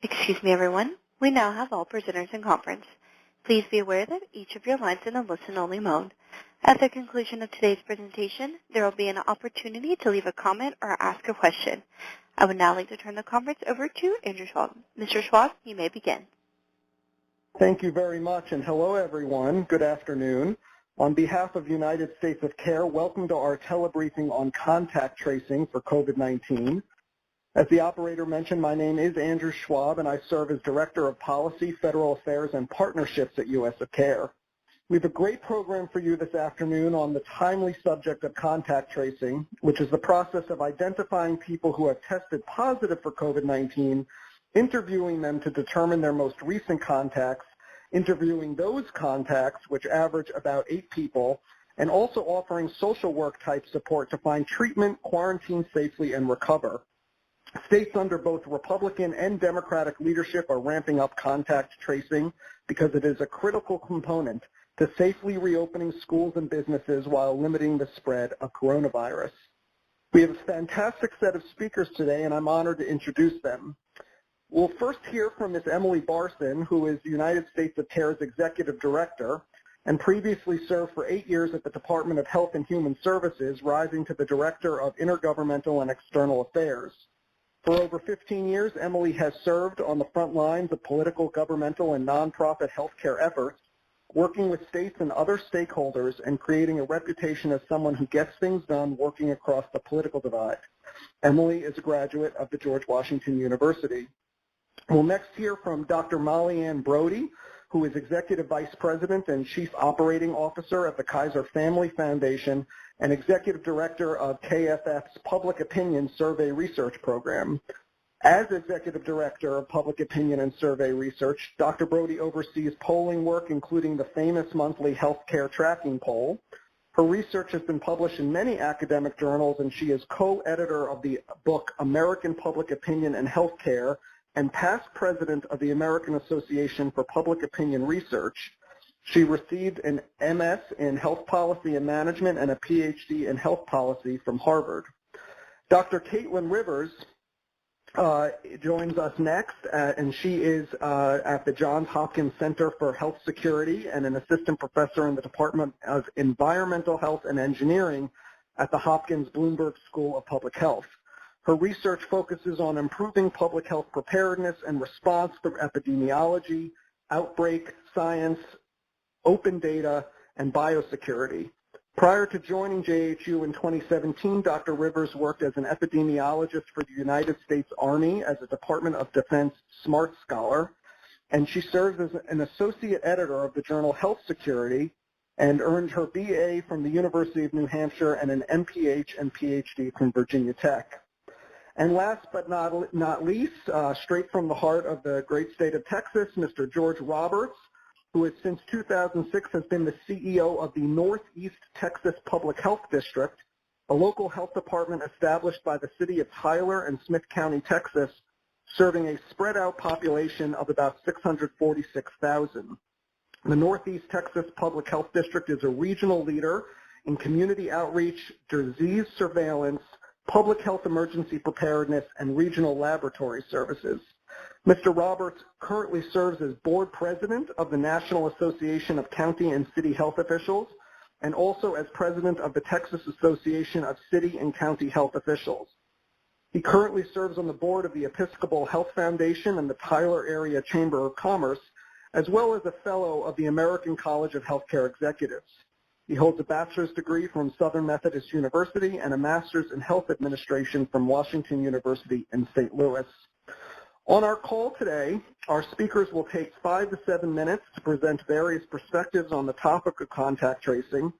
Excuse me, everyone. We now have all presenters in conference. Please be aware that each of your lines is in a listen-only mode. At the conclusion of today's presentation, there will be an opportunity to leave a comment or ask a question. I would now like to turn the conference over to Andrew Schwab. Mr. Schwab, you may begin. Thank you very much, and hello, everyone. Good afternoon. On behalf of United States of Care, welcome to our telebriefing on contact tracing for COVID-19. As the operator mentioned, my name is Andrew Schwab, and I serve as Director of Policy, Federal Affairs, and Partnerships at US of Care. We have a great program for you this afternoon on the timely subject of contact tracing, which is the process of identifying people who have tested positive for COVID-19, interviewing them to determine their most recent contacts, interviewing those contacts, which average about 8 people, and also offering social work type support to find treatment, quarantine safely, and recover. States under both Republican and Democratic leadership are ramping up contact tracing because it is a critical component to safely reopening schools and businesses while limiting the spread of coronavirus. We have a fantastic set of speakers today, and I'm honored to introduce them. We'll first hear from Ms. Emily Barson, who is United States of Care's Executive Director and previously served for 8 years at the Department of Health and Human Services, rising to the Director of Intergovernmental and External Affairs. For over 15 years, Emily has served on the front lines of political, governmental, and nonprofit healthcare efforts, working with states and other stakeholders and creating a reputation as someone who gets things done working across the political divide. Emily is a graduate of the George Washington University. We'll next hear from Dr. Molly Ann Brody, who is Executive Vice President and Chief Operating Officer at the Kaiser Family Foundation and Executive Director of KFF's Public Opinion Survey Research Program. As Executive Director of Public Opinion and Survey Research, Dr. Brody oversees polling work, including the famous monthly healthcare tracking poll. Her research has been published in many academic journals, and she is co-editor of the book American Public Opinion and Healthcare and past president of the American Association for Public Opinion Research. She received an MS in Health Policy and Management and a PhD in Health Policy from Harvard. Dr. Caitlin Rivers joins us next, and she is at the Johns Hopkins Center for Health Security and an assistant professor in the Department of Environmental Health and Engineering at the Hopkins Bloomberg School of Public Health. Her research focuses on improving public health preparedness and response through epidemiology, outbreak science, open data, and biosecurity. Prior to joining JHU in 2017, Dr. Rivers worked as an epidemiologist for the United States Army as a Department of Defense SMART Scholar, and she serves as an associate editor of the journal Health Security and earned her BA from the University of New Hampshire and an MPH and PhD from Virginia Tech. And last but not least, straight from the heart of the great state of Texas, Mr. George Roberts, who has since 2006 has been the CEO of the Northeast Texas Public Health District, a local health department established by the city of Tyler and Smith County, Texas, serving a spread out population of about 646,000. The Northeast Texas Public Health District is a regional leader in community outreach, disease surveillance, public health emergency preparedness, and regional laboratory services. Mr. Roberts currently serves as board president of the National Association of County and City Health Officials and also as president of the Texas Association of City and County Health Officials. He currently serves on the board of the Episcopal Health Foundation and the Tyler Area Chamber of Commerce, as well as a fellow of the American College of Healthcare Executives. He holds a bachelor's degree from Southern Methodist University and a master's in health administration from Washington University in St. Louis. On our call today, our speakers will take 5 to 7 minutes to present various perspectives on the topic of contact tracing.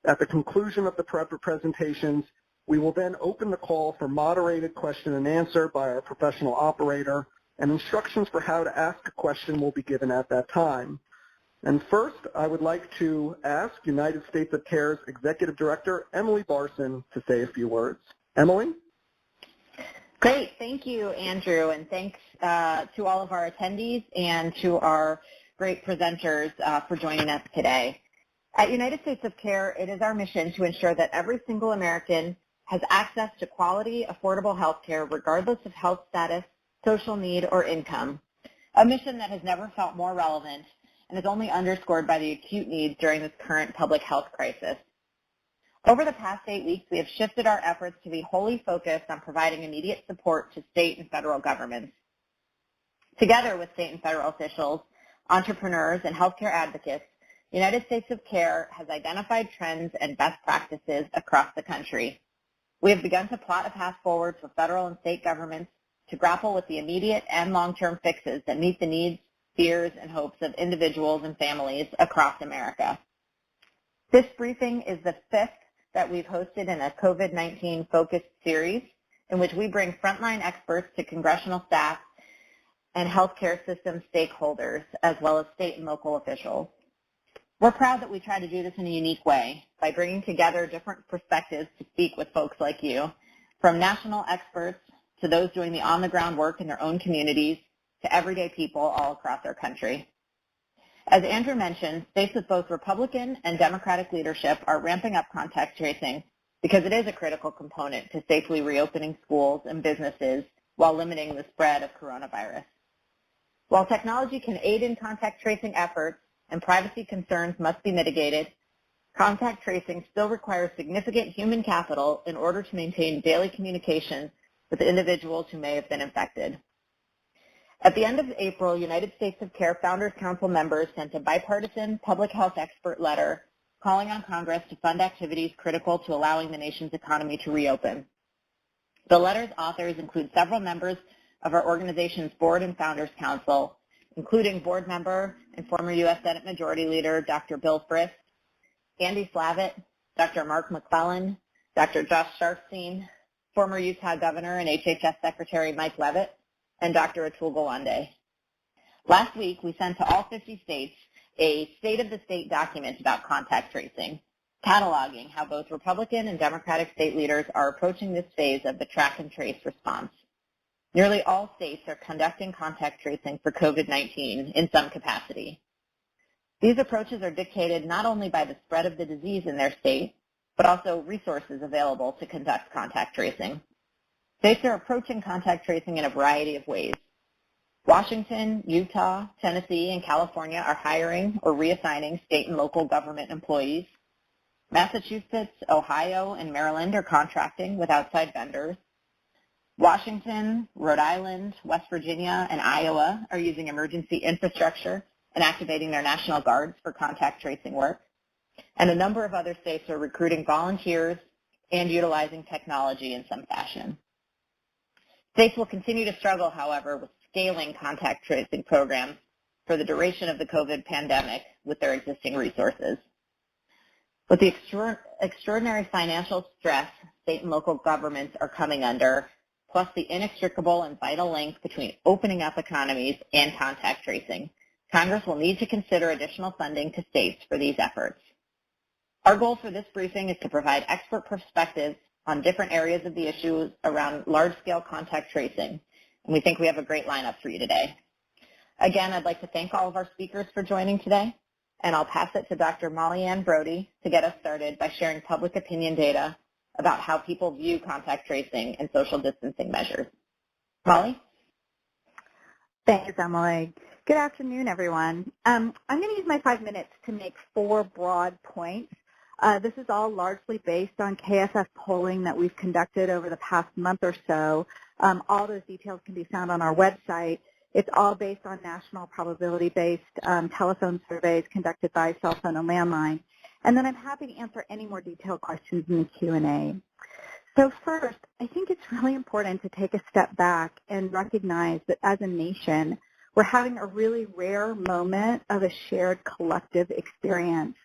At the conclusion of the presentations, we will then open the call for moderated question and answer by our professional operator, and instructions for how to ask a question will be given at that time. And first, I would like to ask United States of Care's Executive Director, Emily Barson, to say a few words. Emily? Great. Thank you, Andrew, and thanks to all of our attendees and to our great presenters for joining us today. At United States of Care, it is our mission to ensure that every single American has access to quality, affordable health care regardless of health status, social need, or income. a mission that has never felt more relevant and is only underscored by the acute needs during this current public health crisis. Over the past 8 weeks, we have shifted our efforts to be wholly focused on providing immediate support to state and federal governments. Together with state and federal officials, entrepreneurs, and healthcare advocates, United States of Care has identified trends and best practices across the country. We have begun to plot a path forward for federal and state governments to grapple with the immediate and long-term fixes that meet the needs, fears, and hopes of individuals and families across America. This briefing is the 5th that we've hosted in a COVID-19 focused series in which we bring frontline experts to congressional staff and healthcare system stakeholders, as well as state and local officials. We're proud that we try to do this in a unique way by bringing together different perspectives to speak with folks like you, from national experts to those doing the on-the-ground work in their own communities to everyday people all across our country. As Andrew mentioned, states with both Republican and Democratic leadership are ramping up contact tracing because it is a critical component to safely reopening schools and businesses while limiting the spread of coronavirus. While technology can aid in contact tracing efforts and privacy concerns must be mitigated, contact tracing still requires significant human capital in order to maintain daily communication with individuals who may have been infected. At the end of April, United States of Care Founders Council members sent a bipartisan public health expert letter calling on Congress to fund activities critical to allowing the nation's economy to reopen. The letter's authors include several members of our organization's board and Founders Council, including board member and former U.S. Senate Majority Leader Dr. Bill Frist, Andy Slavitt, Dr. Mark McClellan, Dr. Josh Sharfstein, former Utah Governor and HHS Secretary Mike Leavitt, and Dr. Atul Gawande. Last week, we sent to all 50 states a State of the State document about contact tracing, cataloging how both Republican and Democratic state leaders are approaching this phase of the track and trace response. Nearly all states are conducting contact tracing for COVID-19 in some capacity. These approaches are dictated not only by the spread of the disease in their state, but also resources available to conduct contact tracing. States are approaching contact tracing in a variety of ways. Washington, Utah, Tennessee, and California are hiring or reassigning state and local government employees. Massachusetts, Ohio, and Maryland are contracting with outside vendors. Washington, Rhode Island, West Virginia, and Iowa are using emergency infrastructure and activating their National Guards for contact tracing work. And a number of other states are recruiting volunteers and utilizing technology in some fashion. States will continue to struggle, however, with scaling contact tracing programs for the duration of the COVID pandemic with their existing resources. With the extraordinary financial stress state and local governments are coming under, plus the inextricable and vital link between opening up economies and contact tracing, Congress will need to consider additional funding to states for these efforts. Our goal for this briefing is to provide expert perspectives on different areas of the issues around large-scale contact tracing, and we think we have a great lineup for you today. Again, I'd like to thank all of our speakers for joining today, and I'll pass it to Dr. Molly Ann Brody to get us started by sharing public opinion data about how people view contact tracing and social distancing measures. Molly? Thanks, Emily. Good afternoon, everyone. I'm going to use my 5 minutes to make 4 broad points. This is all largely based on KSF polling that we've conducted over the past month or so. All those details can be found on our website. It's all based on national probability-based telephone surveys conducted by cell phone and landline. And then I'm happy to answer any more detailed questions in the Q&A. So first, I think it's really important to take a step back and recognize that as a nation, we're having a really rare moment of a shared collective experience.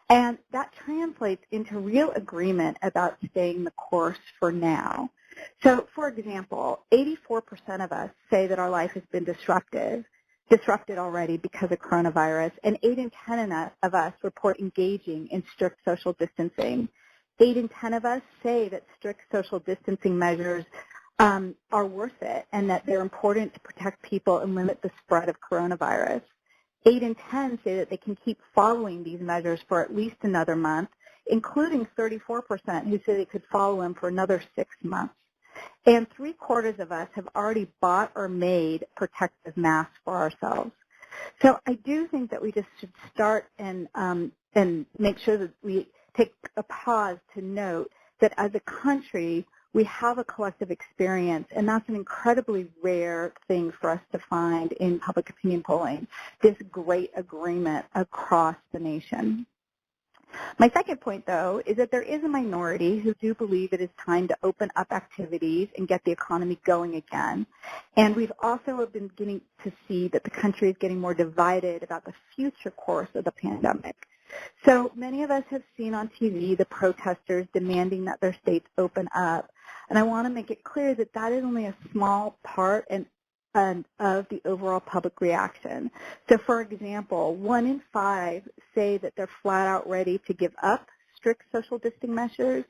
And that translates into real agreement about staying the course for now. So, for example, 84% of us say that our life has been disrupted already because of coronavirus, and 8 in 10 of us report engaging in strict social distancing. 8 in 10 of us say that strict social distancing measures are worth it and that they're important to protect people and limit the spread of coronavirus. 8 in 10 say that they can keep following these measures for at least another month, including 34% who say they could follow them for another 6 months. And 3/4 of us have already bought or made protective masks for ourselves. So I do think that we just should start and make sure that we take a pause to note that as a country, we have a collective experience, and that's an incredibly rare thing for us to find in public opinion polling, this great agreement across the nation. My second point, though, is that there is a minority who do believe it is time to open up activities and get the economy going again. And we've also been beginning to see that the country is getting more divided about the future course of the pandemic. So many of us have seen on TV the protesters demanding that their states open up. And I want to make it clear that that is only a small part of the overall public reaction. So for example, 1 in 5 say that they're flat out ready to give up strict social distancing measures.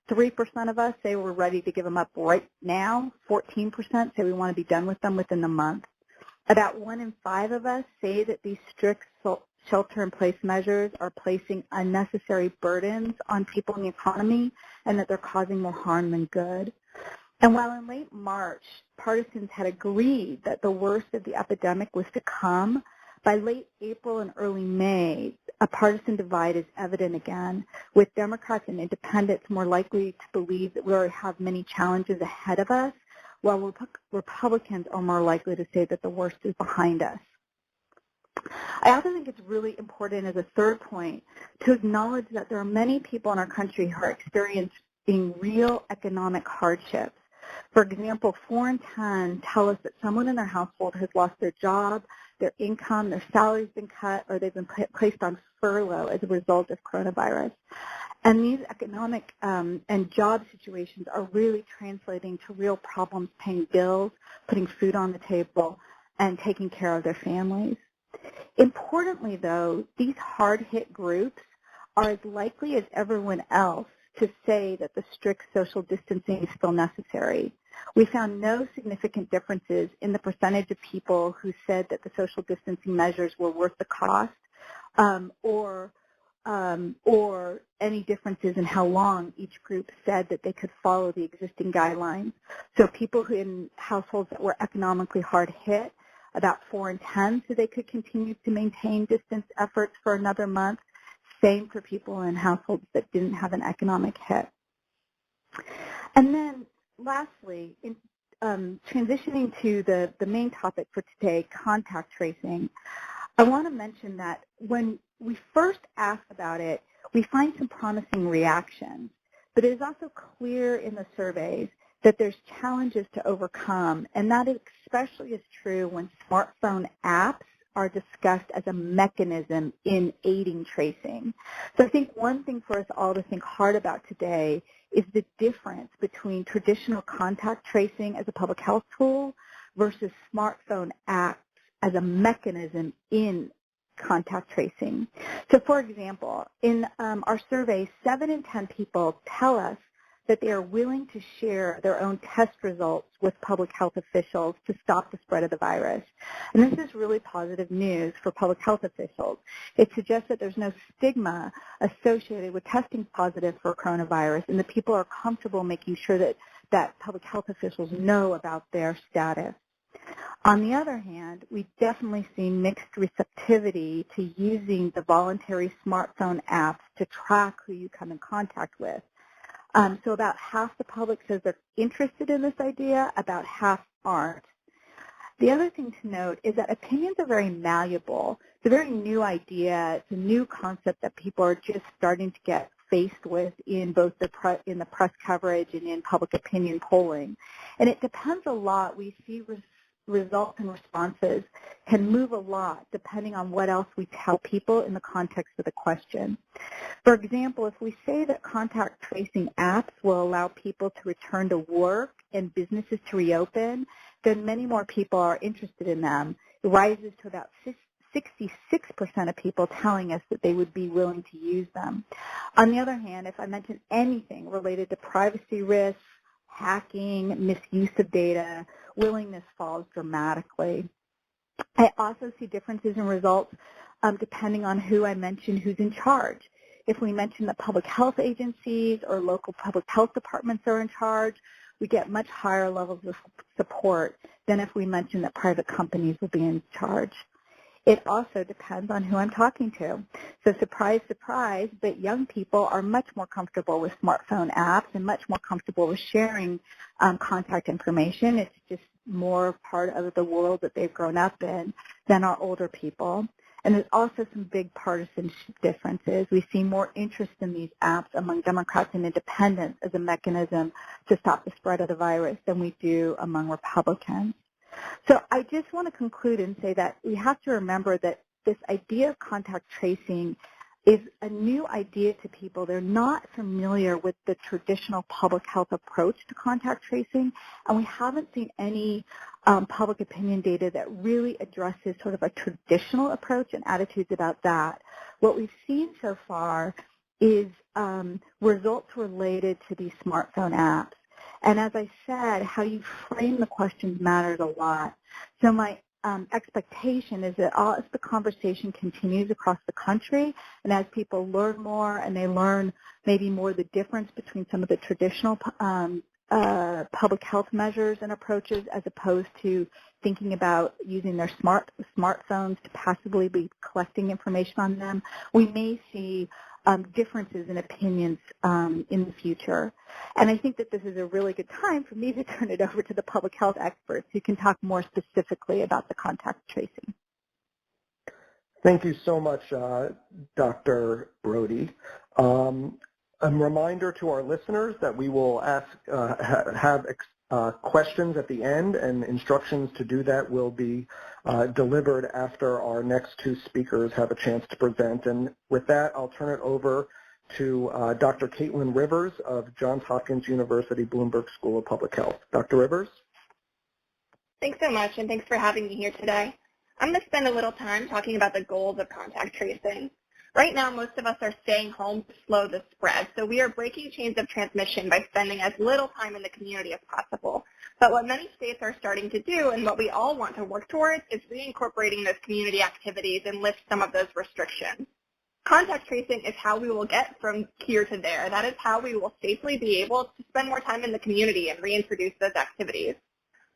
3% of us say we're ready to give them up right now. 14% say we want to be done with them within the month. About 1 in 5 of us say that these strict shelter-in-place measures are placing unnecessary burdens on people in the economy and that they're causing more harm than good. And while in late March, partisans had agreed that the worst of the epidemic was to come, by late April and early May, a partisan divide is evident again, with Democrats and independents more likely to believe that we already have many challenges ahead of us, while Republicans are more likely to say that the worst is behind us. I also think it's really important as a third point to acknowledge that there are many people in our country who are experiencing real economic hardships. For example, 4 in 10 tell us that someone in their household has lost their job, their income, their salary's been cut, or they've been placed on furlough as a result of coronavirus. And these economic and job situations are really translating to real problems paying bills, putting food on the table, and taking care of their families. Importantly, though, these hard-hit groups are as likely as everyone else to say that the strict social distancing is still necessary. We found no significant differences in the percentage of people who said that the social distancing measures were worth the cost, or any differences in how long each group said that they could follow the existing guidelines. So people who in households that were economically hard hit, about 4 in 10 said they could continue to maintain distance efforts for another month. Same for people in households that didn't have an economic hit. And then lastly, in transitioning to the main topic for today, contact tracing, I want to mention that when we first asked about it, we find some promising reactions. But it is also clear in the surveys that there's challenges to overcome, and that especially is true when smartphone apps are discussed as a mechanism in aiding tracing. So I think one thing for us all to think hard about today is the difference between traditional contact tracing as a public health tool versus smartphone apps as a mechanism in contact tracing. So for example, in our survey, 7 in 10 people tell us that they are willing to share their own test results with public health officials to stop the spread of the virus. And this is really positive news for public health officials. It suggests that there's no stigma associated with testing positive for coronavirus, and that people are comfortable making sure that public health officials know about their status. On the other hand, we definitely see mixed receptivity to using the voluntary smartphone apps to track who you come in contact with. So about half the public says they're interested in this idea, about half aren't. The other thing to note is that opinions are very malleable. It's a very new idea. It's a new concept that people are just starting to get faced with in both the press coverage and in public opinion polling. And it depends a lot. We see results and responses can move a lot depending on what else we tell people in the context of the question. For example, if we say that contact tracing apps will allow people to return to work and businesses to reopen, then many more people are interested in them. It rises to about 66% of people telling us that they would be willing to use them. On the other hand, if I mention anything related to privacy risks, hacking, misuse of data, willingness falls dramatically. I also see differences in results depending on who I mention who's in charge. If we mention that public health agencies or local public health departments are in charge, we get much higher levels of support than if we mention that private companies will be in charge. It also depends on who I'm talking to. So surprise, surprise, but young people are much more comfortable with smartphone apps and much more comfortable with sharing contact information. It's just more part of the world that they've grown up in than our older people. And there's also some big partisan differences. We see more interest in these apps among Democrats and independents as a mechanism to stop the spread of the virus than we do among Republicans. So I just want to conclude and say that we have to remember that this idea of contact tracing is a new idea to people. They're not familiar with the traditional public health approach to contact tracing, and we haven't seen any public opinion data that really addresses sort of a traditional approach and attitudes about that. What we've seen so far is results related to these smartphone apps. And as I said, how you frame the questions matters a lot. So my expectation is that as the conversation continues across the country and as people learn more and they learn maybe more the difference between some of the traditional public health measures and approaches as opposed to thinking about using their smartphones to passively be collecting information on them, we may see differences in opinions in the future. And I think that this is a really good time for me to turn it over to the public health experts who can talk more specifically about the contact tracing. Thank you so much, Dr. Brody. A reminder to our listeners that we will ask, have questions at the end, and instructions to do that will be delivered after our next two speakers have a chance to present. And with that, I'll turn it over to Dr. Caitlin Rivers of Johns Hopkins University Bloomberg School of Public Health. Dr. Rivers? Thanks so much, and thanks for having me here today. I'm going to spend a little time talking about the goals of contact tracing. Right now, most of us are staying home to slow the spread, so we are breaking chains of transmission by spending as little time in the community as possible. But what many states are starting to do, and what we all want to work towards, is reincorporating those community activities and lift some of those restrictions. Contact tracing is how we will get from here to there. That is how we will safely be able to spend more time in the community and reintroduce those activities.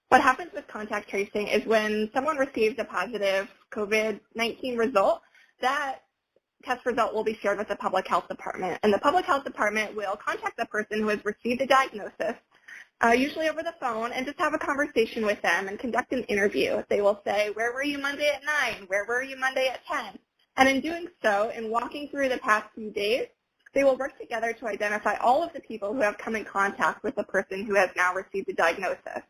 What happens with contact tracing is when someone receives a positive COVID-19 result, that test result will be shared with the public health department. And the public health department will contact the person who has received a diagnosis, usually over the phone, and just have a conversation with them and conduct an interview. They will say, where were you Monday at 9? Where were you Monday at 10? And in doing so, in walking through the past few days, they will work together to identify all of the people who have come in contact with the person who has now received a diagnosis.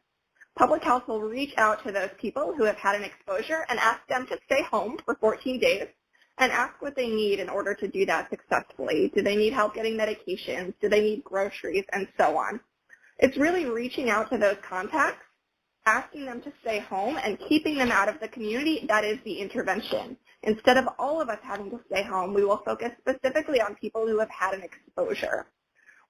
Public health will reach out to those people who have had an exposure and ask them to stay home for 14 days and ask what they need in order to do that successfully. Do they need help getting medications? Do they need groceries? And so on. It's really reaching out to those contacts, asking them to stay home, and keeping them out of the community. That is the intervention. Instead of all of us having to stay home, we will focus specifically on people who have had an exposure.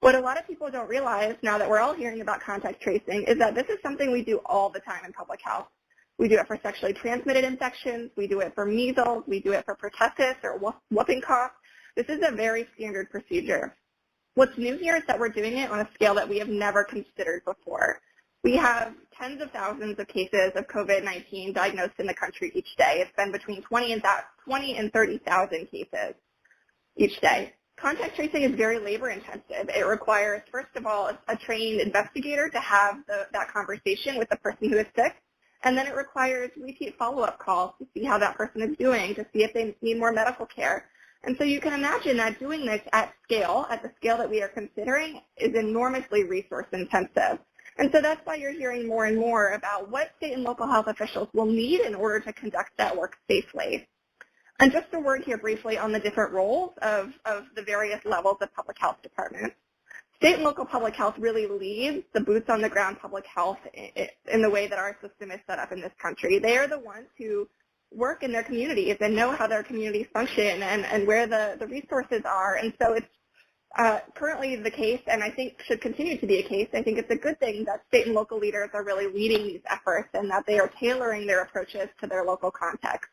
What a lot of people don't realize now that we're all hearing about contact tracing is that this is something we do all the time in public health. We do it for sexually transmitted infections. We do it for measles. We do it for pertussis or whooping cough. This is a very standard procedure. What's new here is that we're doing it on a scale that we have never considered before. We have tens of thousands of cases of COVID-19 diagnosed in the country each day. It's been between 20 and 30,000 cases each day. Contact tracing is very labor intensive. It requires, first of all, a trained investigator to have that conversation with the person who is sick. And then it requires repeat follow-up calls to see how that person is doing, to see if they need more medical care. And so you can imagine that doing this at scale, at the scale that we are considering, is enormously resource intensive. And so that's why you're hearing more and more about what state and local health officials will need in order to conduct that work safely. And just a word here briefly on the different roles of the various levels of public health departments. State and local public health really leads the boots on the ground public health in the way that our system is set up in this country. They are the ones who work in their communities and know how their communities function and where the resources are. And so it's currently the case, and I think should continue to be a case. I think it's a good thing that state and local leaders are really leading these efforts and that they are tailoring their approaches to their local context.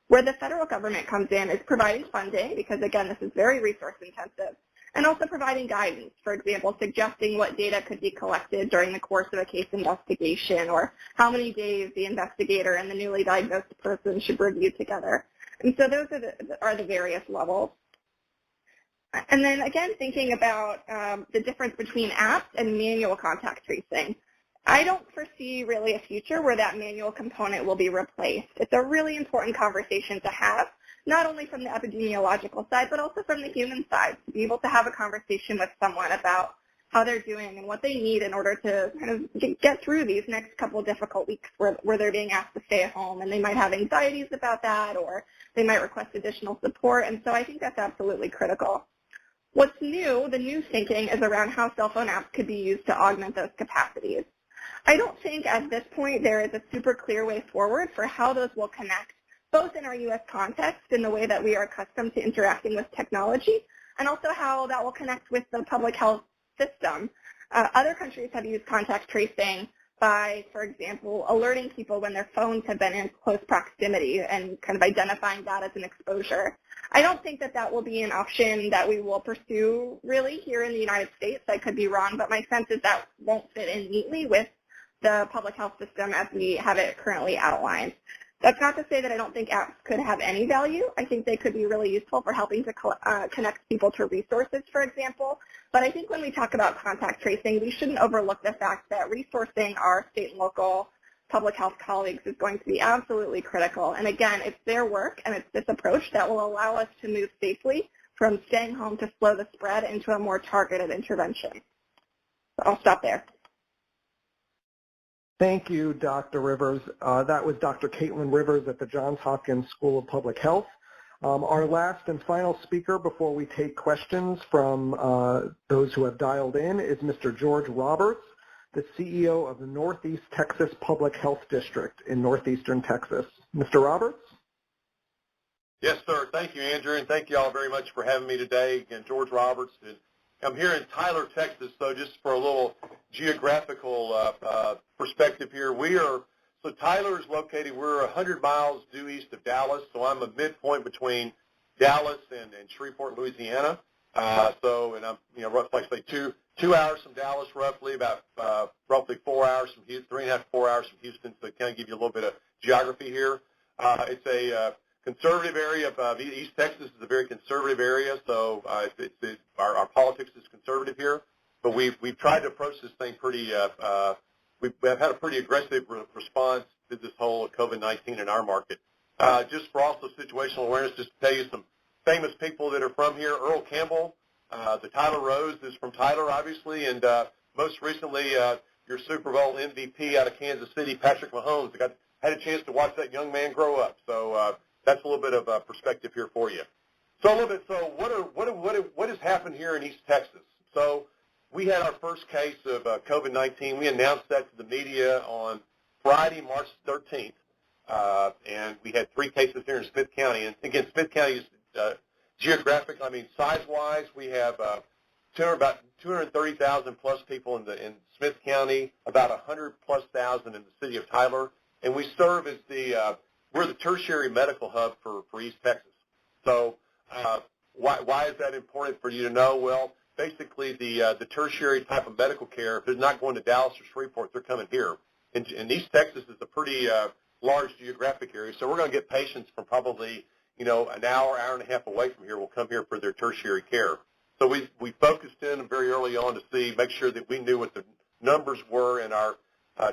Where the federal government comes in is providing funding because, again, this is very resource intensive, and also providing guidance, for example, suggesting what data could be collected during the course of a case investigation or how many days the investigator and the newly diagnosed person should review together. And so those are the various levels. And then again, thinking about the difference between apps and manual contact tracing. I don't foresee really a future where that manual component will be replaced. It's a really important conversation to have, not only from the epidemiological side, but also from the human side, to be able to have a conversation with someone about how they're doing and what they need in order to kind of get through these next couple of difficult weeks where they're being asked to stay at home, and they might have anxieties about that, or they might request additional support. And so I think that's absolutely critical. What's new, the new thinking, is around how cell phone apps could be used to augment those capacities. I don't think at this point there is a super clear way forward for how those will connect, both in our U.S. context in the way that we are accustomed to interacting with technology, and also how that will connect with the public health system. Other countries have used contact tracing by, for example, alerting people when their phones have been in close proximity and kind of identifying that as an exposure. I don't think that that will be an option that we will pursue really here in the United States. I could be wrong, but my sense is that won't fit in neatly with the public health system as we have it currently outlined. That's not to say that I don't think apps could have any value. I think they could be really useful for helping to connect people to resources, for example. But I think when we talk about contact tracing, we shouldn't overlook the fact that resourcing our state and local public health colleagues is going to be absolutely critical. And again, it's their work and it's this approach that will allow us to move safely from staying home to slow the spread into a more targeted intervention. So I'll stop there. Thank you, Dr. Rivers. That was Dr. Caitlin Rivers at the Johns Hopkins School of Public Health. Our last and final speaker before we take questions from those who have dialed in is Mr. George Roberts, the CEO of the Northeast Texas Public Health District in northeastern Texas. Mr. Roberts? Yes, sir. Thank you, Andrew, and thank you all very much for having me today. Again, George Roberts. I'm here in Tyler, Texas, so just for a little geographical perspective here, so Tyler is located, we're 100 miles due east of Dallas, so I'm a midpoint between Dallas and Shreveport, Louisiana. And I'm, roughly, like I say, 2 hours from Dallas, roughly, about roughly 4 hours from Houston, 3.5 to 4 hours from Houston, so kind of give you a little bit of geography here. It's a conservative area of East Texas is a very conservative area, so our politics is conservative here. But we've tried to approach this thing pretty. We've had a pretty aggressive response to this whole COVID-19 in our market. Just for also situational awareness, just to tell you some famous people that are from here. Earl Campbell, the Tyler Rose is from Tyler, obviously, and most recently your Super Bowl MVP out of Kansas City, Patrick Mahomes. I had a chance to watch that young man grow up. So. That's a little bit of perspective here for you. So what has happened here in East Texas? So we had our first case of COVID-19. We announced that to the media on Friday, March 13th, and we had 3 cases here in Smith County. And again, Smith County is geographic. I mean, size-wise, we have about 230,000 plus people in Smith County, about 100 plus thousand in the city of Tyler, and we serve as we're the tertiary medical hub for East Texas. So why is that important for you to know? Well, basically the tertiary type of medical care, if they're not going to Dallas or Shreveport, they're coming here. And East Texas is a pretty large geographic area, so we're going to get patients from probably an hour and a half away from here will come here for their tertiary care. So we focused in very early on to make sure that we knew what the numbers were in our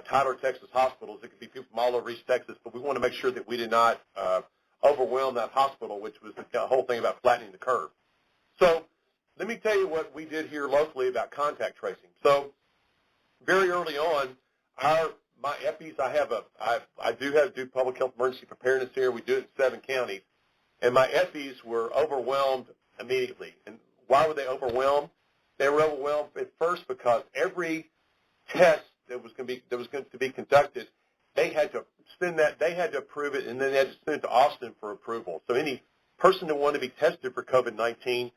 Tyler, Texas hospitals. It could be people from all over East Texas, but we want to make sure that we did not overwhelm that hospital, which was the whole thing about flattening the curve. So let me tell you what we did here locally about contact tracing. So very early on, my EPIs, I do public health emergency preparedness here. We do it in 7 counties, and my EPIs were overwhelmed immediately. And why were they overwhelmed? They were overwhelmed at first because every test that was going to be conducted, they had to approve it, and then they had to send it to Austin for approval. So any person that wanted to be tested for COVID-19,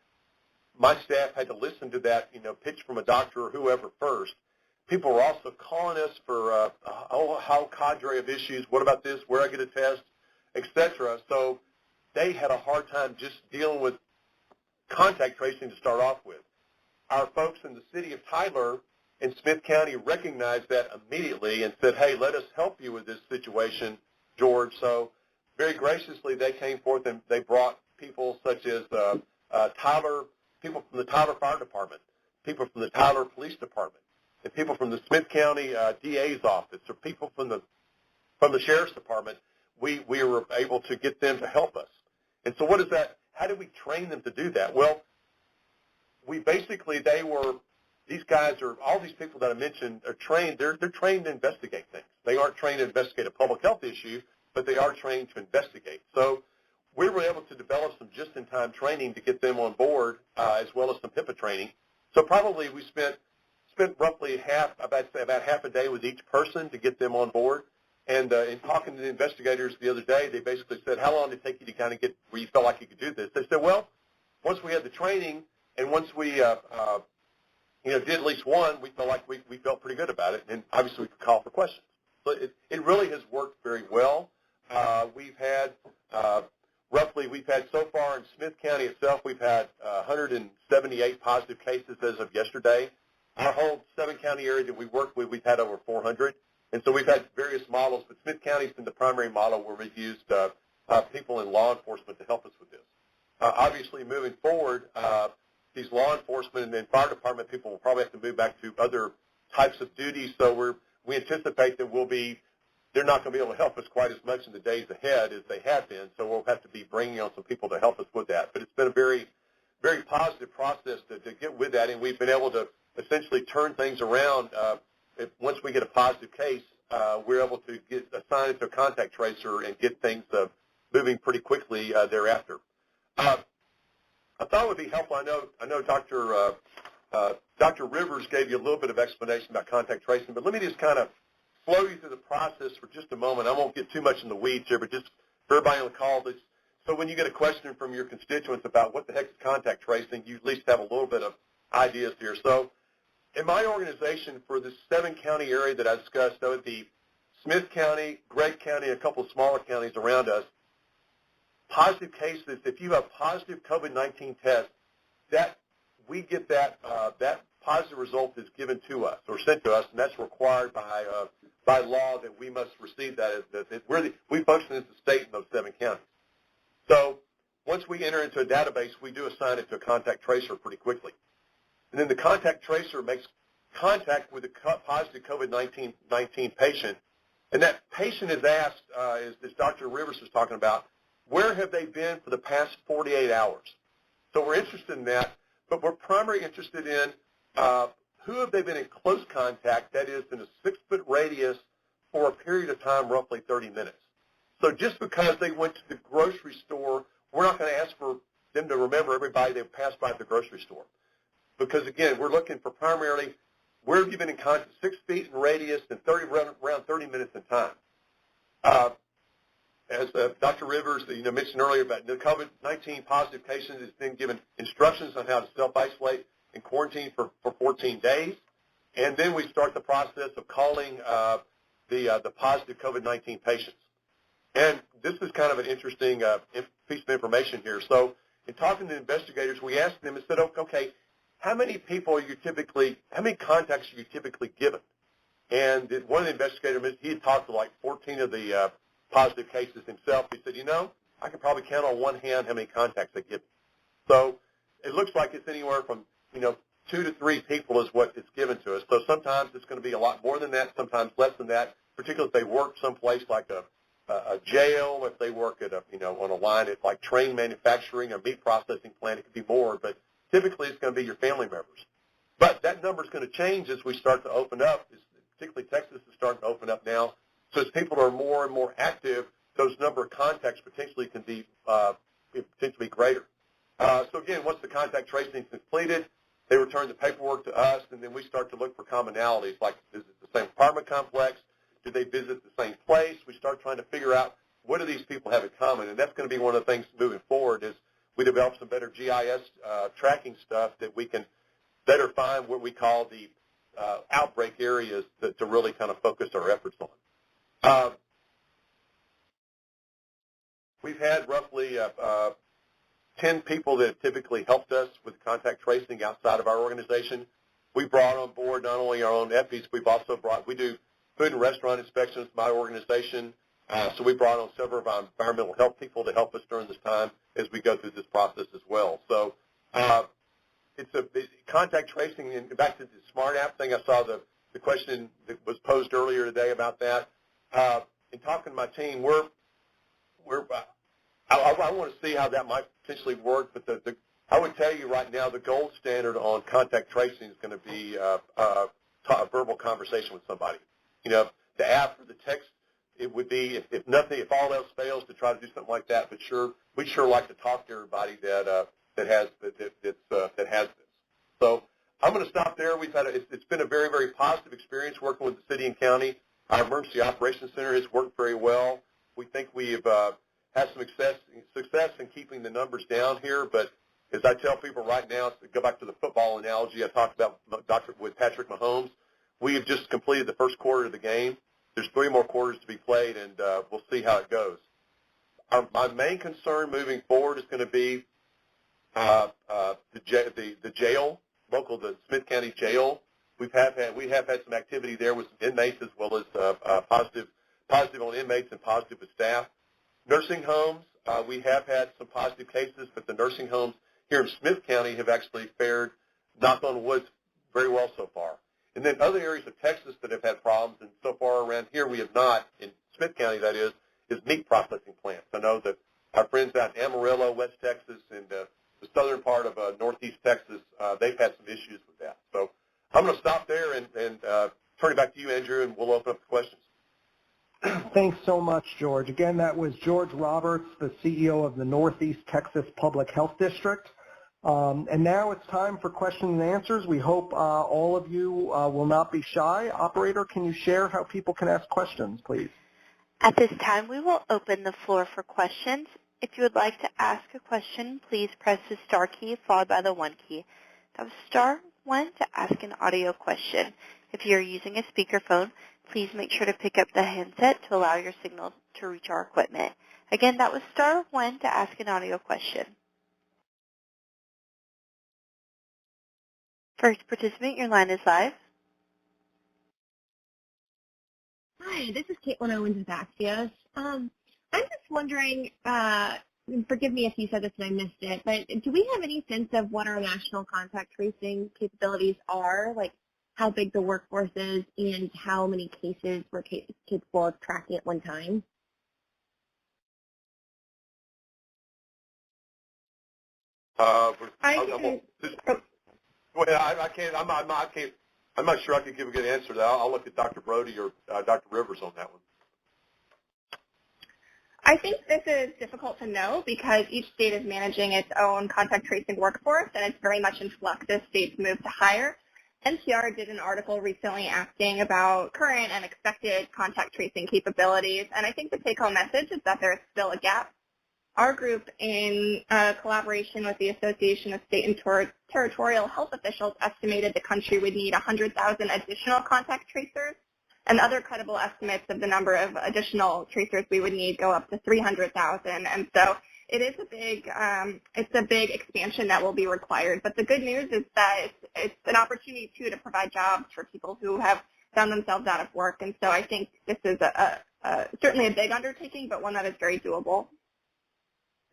my staff had to listen to that, pitch from a doctor or whoever first. People were also calling us for a whole cadre of issues. What about this? Where I get a test, etc. So they had a hard time just dealing with contact tracing to start off with. our folks in the city of Tyler and Smith County recognized that immediately and said, hey, let us help you with this situation, George. So very graciously they came forth and they brought people such as people from the Tyler Fire Department, people from the Tyler Police Department, and people from the Smith County DA's office, or people from the Sheriff's Department. We were able to get them to help us. And so what is that? How did we train them to do that? Well, these guys are, all these people that I mentioned are trained, they're trained to investigate things. They aren't trained to investigate a public health issue, but they are trained to investigate. So we were able to develop some just-in-time training to get them on board, as well as some HIPAA training. So probably we spent roughly about half a day with each person to get them on board. And in talking to the investigators the other day, they basically said, how long did it take you to kind of get where you felt like you could do this? They said, well, once we had the training and once we did at least one, we felt like we felt pretty good about it. And obviously we could call for questions. So it really has worked very well. We've had so far in Smith County itself, we've had 178 positive cases as of yesterday. Our whole 7-county area that we work with, we've had over 400. And so we've had various models, but Smith County's been the primary model where we've used people in law enforcement to help us with this. Obviously, moving forward, these law enforcement and then fire department people will probably have to move back to other types of duties. So we anticipate that they're not going to be able to help us quite as much in the days ahead as they have been. So we'll have to be bringing on some people to help us with that. But it's been a very, very positive process to get with that, and we've been able to essentially turn things around. Once we get a positive case, we're able to get assigned to a contact tracer and get things moving pretty quickly thereafter. I thought it would be helpful. I know Dr. Rivers gave you a little bit of explanation about contact tracing, but let me just kind of flow you through the process for just a moment. I won't get too much in the weeds here, but just for everybody on the call, so when you get a question from your constituents about what the heck is contact tracing, you at least have a little bit of ideas here. So in my organization, for this 7-county area that I discussed, that would be Smith County, Gregg County, and a couple of smaller counties around us, positive cases, if you have positive COVID-19 tests, we get that positive result is given to us or sent to us, and that's required by law that we must receive that. We function as a state in those 7 counties. So once we enter into a database, we do assign it to a contact tracer pretty quickly. And then the contact tracer makes contact with a positive COVID-19 patient, and that patient is asked, as Dr. Rivers was talking about, where have they been for the past 48 hours? So we're interested in that, but we're primarily interested in who have they been in close contact, that is in a 6-foot radius for a period of time, roughly 30 minutes. So just because they went to the grocery store, we're not going to ask for them to remember everybody they passed by at the grocery store. Because, again, we're looking for primarily where have you been in contact, 6 feet in radius and around 30 minutes in time. As Dr. Rivers mentioned earlier about the COVID-19 positive patients has been given instructions on how to self-isolate and quarantine for 14 days. And then we start the process of calling the positive COVID-19 patients. And this is kind of an interesting piece of information here. So in talking to investigators, we asked them and said, okay, how many contacts are you typically given? And one of the investigators, he had talked to like 14 of the positive cases himself. He said, I can probably count on one hand how many contacts I give. So it looks like it's anywhere from, 2 to 3 people is what is given to us. So sometimes it's going to be a lot more than that, sometimes less than that, particularly if they work someplace like a jail, if they work at on a line at like train manufacturing or meat processing plant, it could be more, but typically it's going to be your family members. But that number is going to change as we start to open up, particularly Texas is starting to open up now. So as people are more and more active, those number of contacts potentially can be greater. So again, once the contact tracing is completed, they return the paperwork to us, and then we start to look for commonalities, like is it the same apartment complex? Do they visit the same place? We start trying to figure out what do these people have in common, and that's going to be one of the things moving forward is we develop some better GIS tracking stuff that we can better find what we call the outbreak areas to really kind of focus our efforts on. We've had roughly 10 people that have typically helped us with contact tracing outside of our organization. We brought on board not only our own EPIs, we do food and restaurant inspections in my organization. So we brought on several of our environmental health people to help us during this time as we go through this process as well. So it's contact tracing, and back to the Smart App thing, I saw the question that was posed earlier today about that. In talking to my team, I want to see how that might potentially work, but I would tell you right now the gold standard on contact tracing is going to be a verbal conversation with somebody. You know, the app or the text, it would be, if all else fails, to try to do something like that. But we'd sure like to talk to everybody that has this. So I'm going to stop there. It's been a very, very positive experience working with the city and county. Our emergency operations center has worked very well. We think we've had some success in keeping the numbers down here. But as I tell people right now, to go back to the football analogy I talked about with Patrick Mahomes, we have just completed the first quarter of the game. There's 3 more quarters to be played, and we'll see how it goes. My main concern moving forward is going to be the jail, the Smith County Jail. We have had some activity there with some inmates, as well as positive on inmates and positive with staff. Nursing homes, we have had some positive cases, but the nursing homes here in Smith County have actually fared, knock on wood, very well so far. And then other areas of Texas that have had problems, and so far around here we have not, in Smith County that is meat processing plants. I know that our friends out in Amarillo, West Texas, and the southern part of northeast Texas, they've had some issues with that. So I'm going to stop there and turn it back to you, Andrew, and we'll open up the questions. Thanks so much, George. Again, that was George Roberts, the CEO of the Northeast Texas Public Health District. And now it's time for questions and answers. We hope all of you will not be shy. Operator, can you share how people can ask questions, please? At this time, we will open the floor for questions. If you would like to ask a question, please press the star key followed by the 1 key. That was star 1 to ask an audio question. If you are using a speakerphone, please make sure to pick up the handset to allow your signal to reach our equipment. Again, that was star 1 to ask an audio question. First participant, your line is live. Hi, this is Caitlin Owens with Axios. I'm just wondering, forgive me if you said this and I missed it, but do we have any sense of what our national contact tracing capabilities are, like how big the workforce is and how many cases we're capable of tracking at one time? I'm not sure I can give a good answer to that. I'll look at Dr. Brody or Dr. Rivers on that one. I think this is difficult to know because each state is managing its own contact tracing workforce, and it's very much in flux as states move to hire. NPR did an article recently asking about current and expected contact tracing capabilities, and I think the take-home message is that there is still a gap. Our group, in collaboration with the Association of State and Territorial Health Officials, estimated the country would need 100,000 additional contact tracers, and other credible estimates of the number of additional tracers we would need go up to 300,000. And so it is a big expansion that will be required. But the good news is that it's an opportunity, too, to provide jobs for people who have found themselves out of work. And so I think this is certainly a big undertaking, but one that is very doable.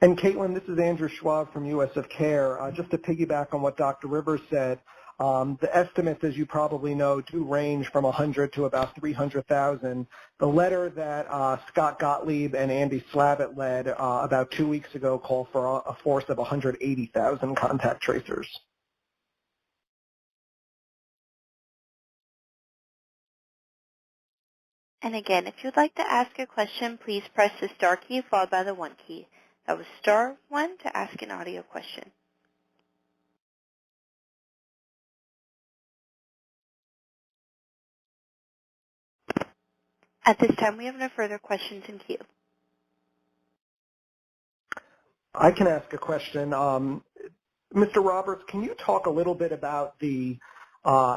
And Caitlin, this is Andrew Schwab from US of Care. Just to piggyback on what Dr. Rivers said, the estimates, as you probably know, do range from 100 to about 300,000. The letter that Scott Gottlieb and Andy Slavitt led about 2 weeks ago called for a force of 180,000 contact tracers. And again, if you'd like to ask a question, please press the star key followed by the 1 key. That was star 1 to ask an audio question. At this time, we have no further questions in queue. I can ask a question. Mr. Roberts, can you talk a little bit about the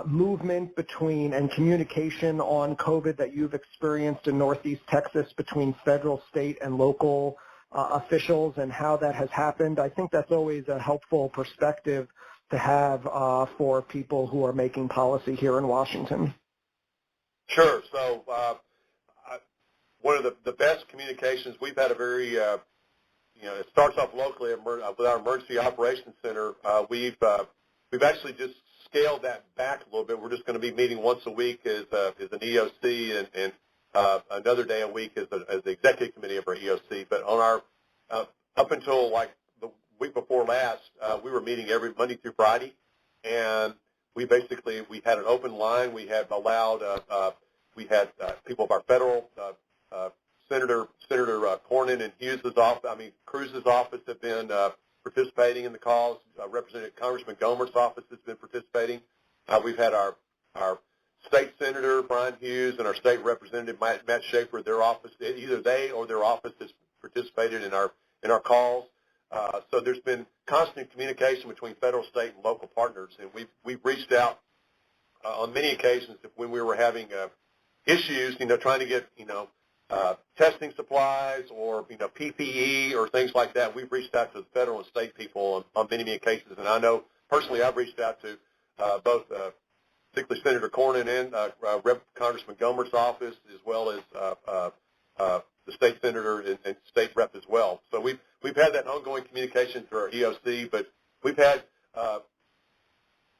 movement between and communication on COVID that you've experienced in Northeast Texas between federal, state, and local officials and how that has happened. I think that's always a helpful perspective to have for people who are making policy here in Washington. Sure. So one of the best communications, we've had a very, it starts off locally with our Emergency Operations Center. We've actually just scaled that back a little bit. We're just going to be meeting once a week as an EOC and another day a week as the executive committee of our EOC. But on our up until like the week before last, we were meeting every Monday through Friday, and we had an open line. We had allowed people of our federal Senator Cornyn and Cruz's office have been participating in the calls. Representative Congressman Gomer's office has been participating. We've had our state senator Brian Hughes and our state representative Matt Schaefer. Their office, either they or their office, has participated in our calls. So there's been constant communication between federal, state, and local partners, and we've reached out on many occasions when we were having issues, trying to get testing supplies or PPE or things like that. We've reached out to the federal and state people on many cases, and I know personally I've reached out to both particularly Senator Cornyn and Congressman Gomer's office, as well as the state senator and state rep as well. So we've had that ongoing communication through our EOC, but we've had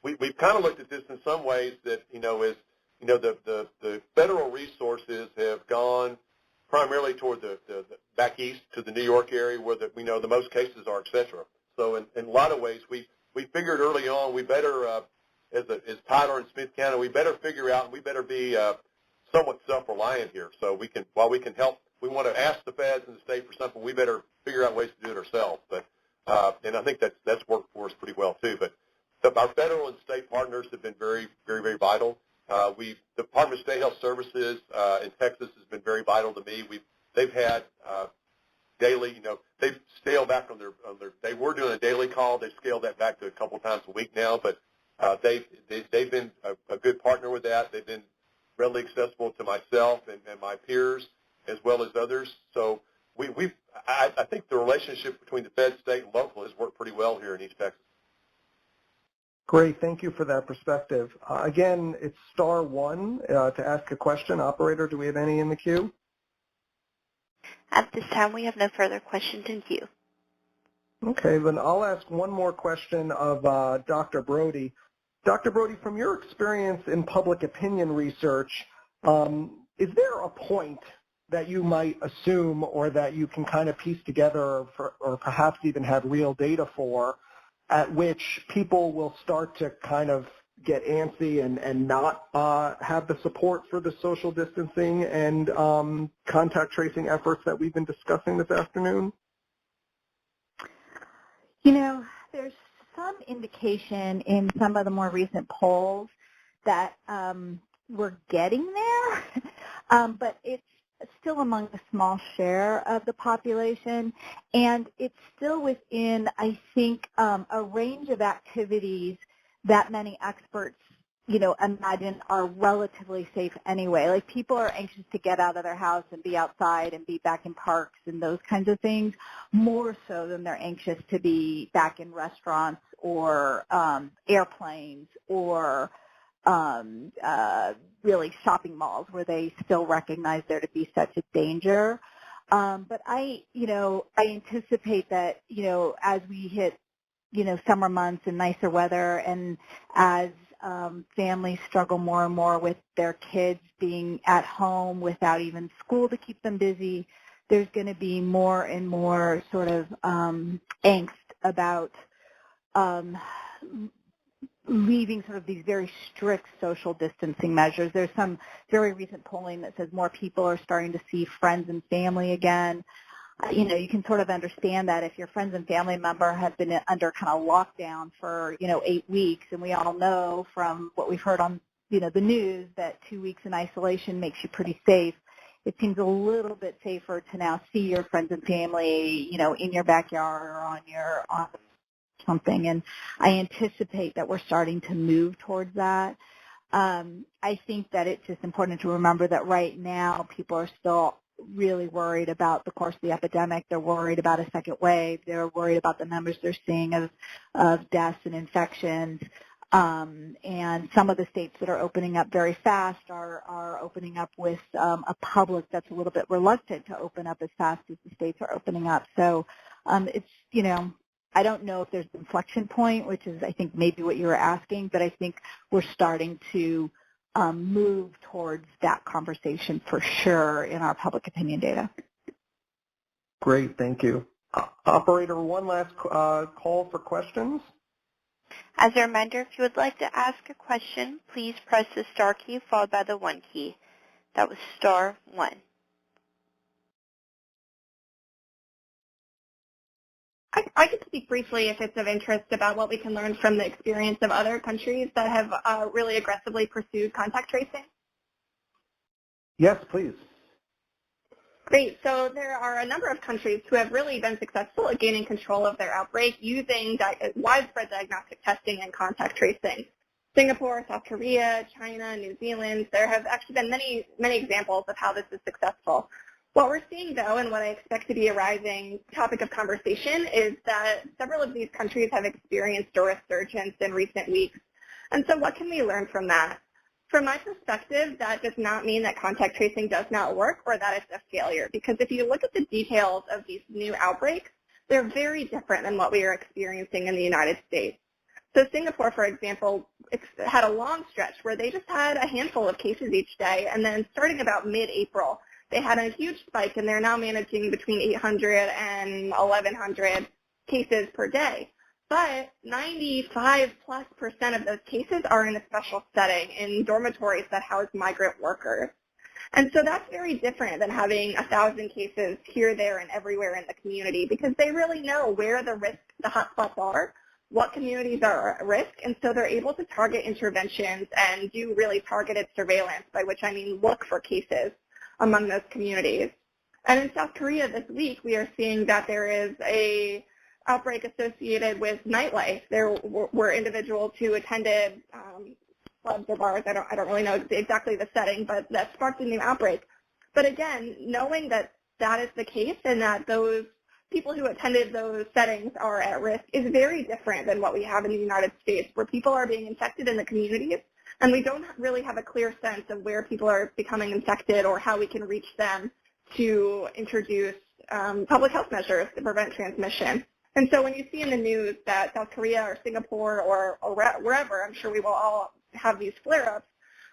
we've kind of looked at this in some ways that the federal resources have gone primarily toward the back east to the New York area where the most cases are, et cetera. So in a lot of ways, we figured early on we better, as Tyler and Smith County, we better figure out and we better be somewhat self-reliant here. So while we can help, we want to ask the feds and the state for something, we better figure out ways to do it ourselves. But and I think that's worked for us pretty well too. But our federal and state partners have been very, very, very vital. The Department of State Health Services in Texas has been very vital to me. They've had daily, they've scaled back on their. They were doing a daily call. They've scaled that back to a couple times a week now. But they've been a good partner with that. They've been readily accessible to myself and my peers as well as others. So I think the relationship between the Fed, state, and local has worked pretty well here in East Texas. Great. Thank you for that perspective. Again, it's *1 to ask a question. Operator, do we have any in the queue? At this time, we have no further questions in queue. Okay, then I'll ask one more question of Dr. Brody. Dr. Brody, from your experience in public opinion research, is there a point that you might assume or that you can kind of piece together or perhaps even have real data for at which people will start to kind of get antsy and not have the support for the social distancing and contact tracing efforts that we've been discussing this afternoon? There's some indication in some of the more recent polls that we're getting there, but it's still among a small share of the population, and it's still within, I think, a range of activities that many experts, imagine are relatively safe anyway. Like, people are anxious to get out of their house and be outside and be back in parks and those kinds of things, more so than they're anxious to be back in restaurants or airplanes or really shopping malls where they still recognize there to be such a danger. But I anticipate that, as we hit, summer months and nicer weather, and as families struggle more and more with their kids being at home without even school to keep them busy, there's going to be more and more sort of angst about leaving sort of these very strict social distancing measures. There's some very recent polling that says more people are starting to see friends and family again. You can sort of understand that if your friends and family member have been under kind of lockdown for, 8 weeks, and we all know from what we've heard on, the news that 2 weeks in isolation makes you pretty safe. It seems a little bit safer to now see your friends and family, in your backyard or on something, and I anticipate that we're starting to move towards that. I think that it's just important to remember that right now people are still really worried about the course of the epidemic. They're worried about a second wave. They're worried about the numbers they're seeing of deaths and infections. And some of the states that are opening up very fast are opening up with a public that's a little bit reluctant to open up as fast as the states are opening up. So it's, you know, I don't know if there's an inflection point, which is I think maybe what you were asking, but I think we're starting to move towards that conversation for sure in our public opinion data. Great, thank you. Operator, one last call for questions. As a reminder, if you would like to ask a question, please press the star key followed by the 1 key. That was star 1. I could speak briefly, if it's of interest, about what we can learn from the experience of other countries that have really aggressively pursued contact tracing. Yes, please. Great. So there are a number of countries who have really been successful at gaining control of their outbreak using widespread diagnostic testing and contact tracing. Singapore, South Korea, China, New Zealand, there have actually been many, many examples of how this is successful. What we're seeing, though, and what I expect to be a rising topic of conversation, is that several of these countries have experienced a resurgence in recent weeks. And so what can we learn from that? From my perspective, that does not mean that contact tracing does not work or that it's a failure, because if you look at the details of these new outbreaks, they're very different than what we are experiencing in the United States. So Singapore, for example, had a long stretch where they just had a handful of cases each day, and then starting about mid-April, they had a huge spike, and they're now managing between 800 and 1,100 cases per day. But 95+% of those cases are in a special setting, in dormitories that house migrant workers. And so that's very different than having 1,000 cases here, there, and everywhere in the community, because they really know where the hotspots are, what communities are at risk, and so they're able to target interventions and do really targeted surveillance, by which I mean look for cases among those communities. And in South Korea this week, we are seeing that there is a outbreak associated with nightlife. There were individuals who attended clubs or bars. I don't really know exactly the setting, but that sparked a new outbreak. But again, knowing that that is the case and that those people who attended those settings are at risk is very different than what we have in the United States, where people are being infected in the communities, and we don't really have a clear sense of where people are becoming infected or how we can reach them to introduce public health measures to prevent transmission. And so when you see in the news that South Korea or Singapore or wherever, I'm sure we will all have these flare-ups,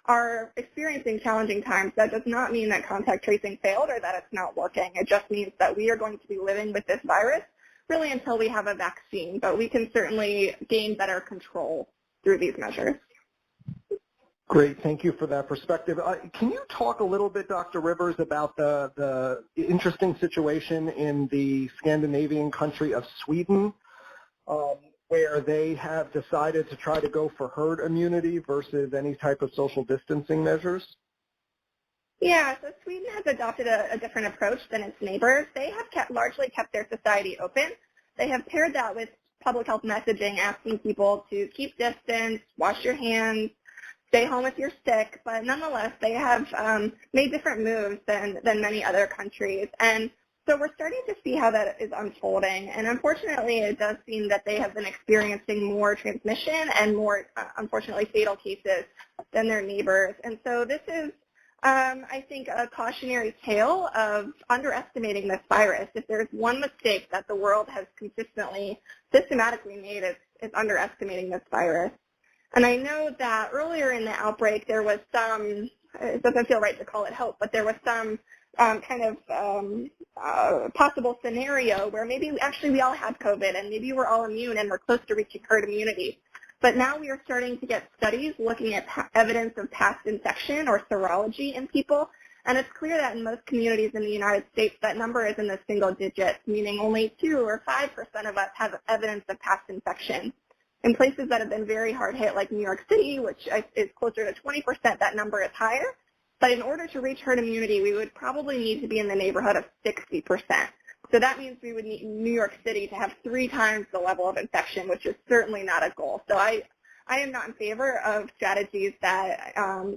are experiencing challenging times, that does not mean that contact tracing failed or that it's not working. It just means that we are going to be living with this virus really until we have a vaccine, but we can certainly gain better control through these measures. Great, thank you for that perspective. Can you talk a little bit, Dr. Rivers, about the interesting situation in the Scandinavian country of Sweden, where they have decided to try to go for herd immunity versus any type of social distancing measures? Yeah, so Sweden has adopted a different approach than its neighbors. They have largely kept their society open. They have paired that with public health messaging, asking people to keep distance, wash your hands, stay home if you're sick, but nonetheless, they have made different moves than many other countries. And so we're starting to see how that is unfolding. And unfortunately, it does seem that they have been experiencing more transmission and more, unfortunately, fatal cases than their neighbors. And so this is, I think, a cautionary tale of underestimating this virus. If there's one mistake that the world has consistently, systematically made, it's underestimating this virus. And I know that earlier in the outbreak there was some, it doesn't feel right to call it hope, but there was some possible scenario where maybe actually we all had COVID and maybe we're all immune and we're close to reaching herd immunity. But now we are starting to get studies looking at evidence of past infection or serology in people. And it's clear that in most communities in the United States that number is in the single digits, meaning only 2 or 5% of us have evidence of past infection. In places that have been very hard hit, like New York City, which is closer to 20%, that number is higher. But in order to reach herd immunity, we would probably need to be in the neighborhood of 60%. So that means we would need New York City to have 3 times the level of infection, which is certainly not a goal. So I I am not in favor of strategies that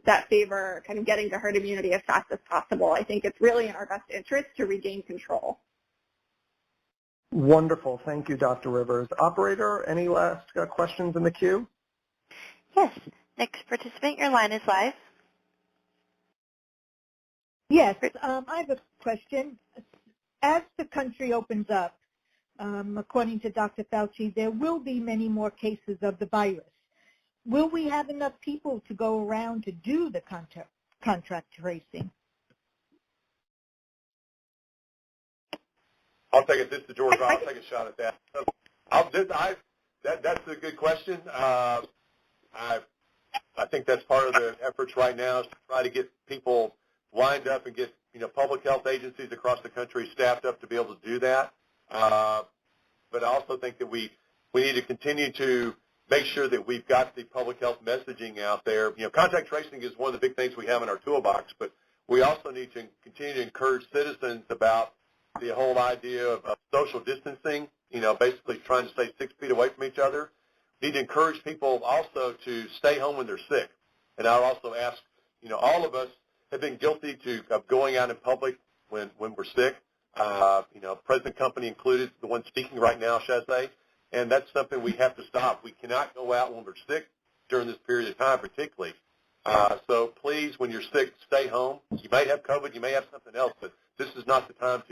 that favor kind of getting to herd immunity as fast as possible. I think it's really in our best interest to regain control. Wonderful. Thank you, Dr. Rivers. Operator, any last questions in the queue? Yes. Next participant, your line is live. Yes, I have a question. As the country opens up, according to Dr. Fauci, there will be many more cases of the virus. Will we have enough people to go around to do the contract tracing? I'll take it. This is George. I'll take a shot at that. That's a good question. I think that's part of the efforts right now is to try to get people lined up and get public health agencies across the country staffed up to be able to do that. But I also think that we need to continue to make sure that we've got the public health messaging out there. Contact tracing is one of the big things we have in our toolbox, but we also need to continue to encourage citizens about the whole idea of social distancing, basically trying to stay 6 feet away from each other. We need to encourage people also to stay home when they're sick. And I'll also ask, all of us have been guilty of going out in public when we're sick, President Company included, the one speaking right now, shall I say, and that's something we have to stop. We cannot go out when we're sick during this period of time particularly. So please, when you're sick, stay home. You may have COVID, you may have something else, but this is not the time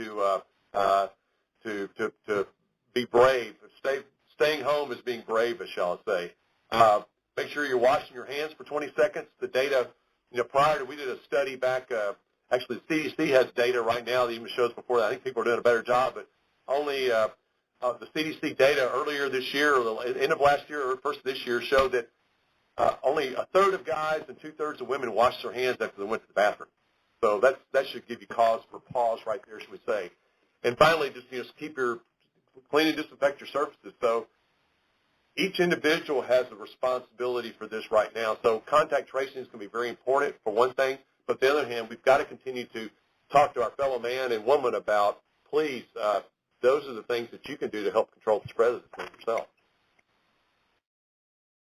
to be brave. Staying home is being brave, shall I say. Make sure you're washing your hands for 20 seconds. The data, we did a study back, actually the CDC has data right now that even shows before that. I think people are doing a better job, but only the CDC data earlier this year, or the end of last year or first of this year, showed that only a third of guys and 2/3 of women washed their hands after they went to the bathroom. So that should give you cause for pause right there, should we say. And finally, just keep your clean and disinfect your surfaces. So each individual has a responsibility for this right now. So contact tracing is going to be very important for one thing, but on the other hand, we've got to continue to talk to our fellow man and woman about, please, those are the things that you can do to help control the spread of this thing yourself.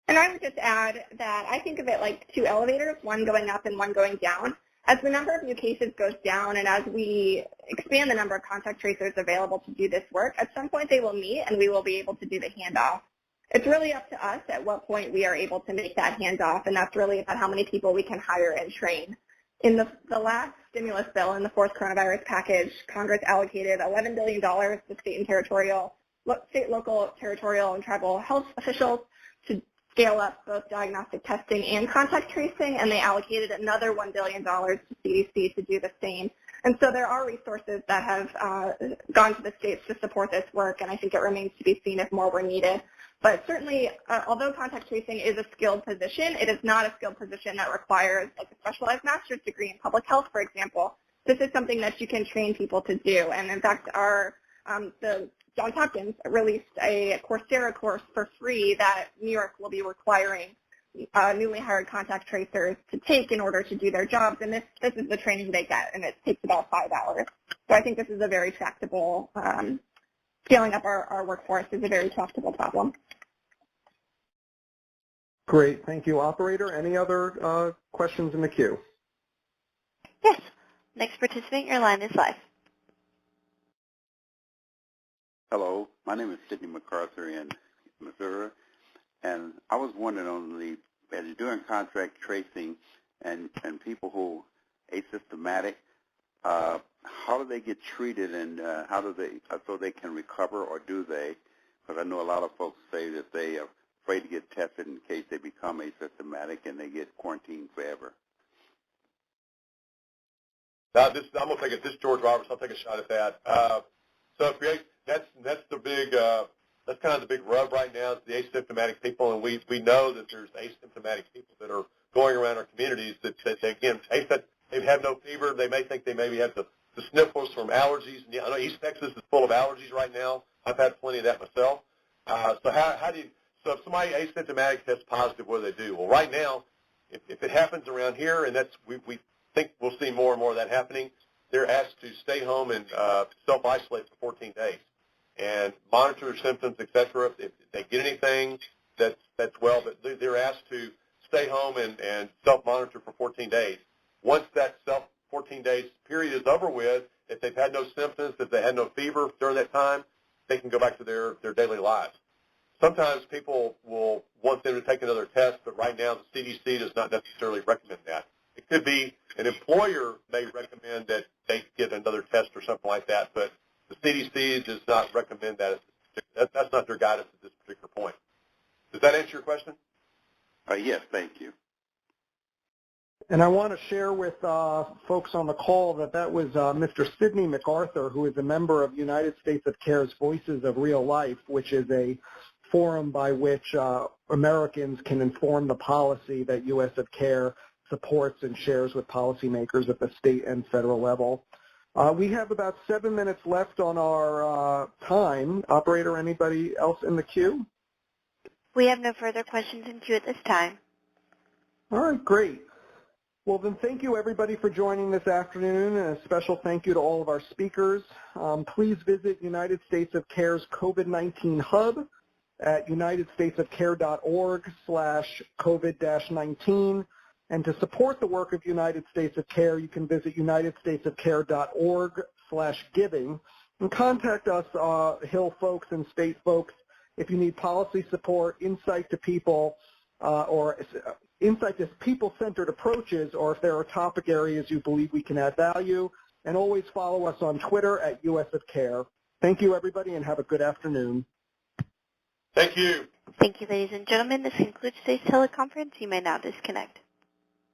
And I would just add that I think of it like two elevators, one going up and one going down. As the number of new cases goes down and as we expand the number of contact tracers available to do this work, at some point they will meet and we will be able to do the handoff. It's really up to us at what point we are able to make that handoff, and that's really about how many people we can hire and train. In the last stimulus bill, in the fourth coronavirus package, Congress allocated $11 billion to state, local, territorial, and tribal health officials to scale up both diagnostic testing and contact tracing, and they allocated another $1 billion to CDC to do the same. And so there are resources that have gone to the states to support this work, and I think it remains to be seen if more were needed. But certainly, although contact tracing is a skilled position, it is not a skilled position that requires like a specialized master's degree in public health, for example. This is something that you can train people to do. And in fact, the Johns Hopkins released a Coursera course for free that New York will be requiring newly hired contact tracers to take in order to do their jobs. And this is the training they get, and it takes about 5 hours. So I think this is a very tractable, scaling up our workforce is a very tractable problem. Great. Thank you, Operator. Any other questions in the queue? Yes. Next participant, your line is live. Hello. My name is Sidney MacArthur in Missouri, and I was wondering as you're doing contract tracing and people who are asymptomatic, how do they get treated, and how do they, so they can recover, or do they? Because I know a lot of folks say that they are afraid to get tested in case they become asymptomatic and they get quarantined forever. I'm going to take it. This is George Roberts. I'll take a shot at that. So that's the big, that's kind of the big rub right now is the asymptomatic people, and we know that there's asymptomatic people that are going around our communities that again, they have no fever. They may think they maybe have the sniffles from allergies. And I know East Texas is full of allergies right now. I've had plenty of that myself. So if somebody asymptomatic tests positive, what do they do? Well, right now, if it happens around here, and we think we'll see more and more of that happening, they're asked to stay home and self-isolate for 14 days and monitor their symptoms, et cetera. If they get anything, that's well, but they're asked to stay home and self-monitor for 14 days. Once that 14 days period is over with, if they've had no symptoms, if they had no fever during that time, they can go back to their daily lives. Sometimes people will want them to take another test, but right now the CDC does not necessarily recommend that. It could be an employer may recommend that they get another test or something like that, but the CDC does not recommend that. That's not their guidance at this particular point. Does that answer your question? Yes, thank you. And I want to share with folks on the call that was Mr. Sidney MacArthur, who is a member of United States of Care's Voices of Real Life, which is a forum by which Americans can inform the policy that US of Care supports and shares with policymakers at the state and federal level. We have about 7 minutes left on our time. Operator, anybody else in the queue? We have no further questions in queue at this time. All right, great. Well, then thank you, everybody, for joining this afternoon, and a special thank you to all of our speakers. Please visit United States of Care's COVID-19 Hub at unitedstatesofcare.org/COVID-19. And to support the work of United States of Care, you can visit unitedstatesofcare.org/giving and contact us, Hill folks and state folks, if you need policy support, insight to people, or insight to people-centered approaches, or if there are topic areas you believe we can add value. And always follow us on Twitter at US of Care. Thank you, everybody, and have a good afternoon. Thank you. Thank you, ladies and gentlemen. This concludes today's teleconference. You may now disconnect.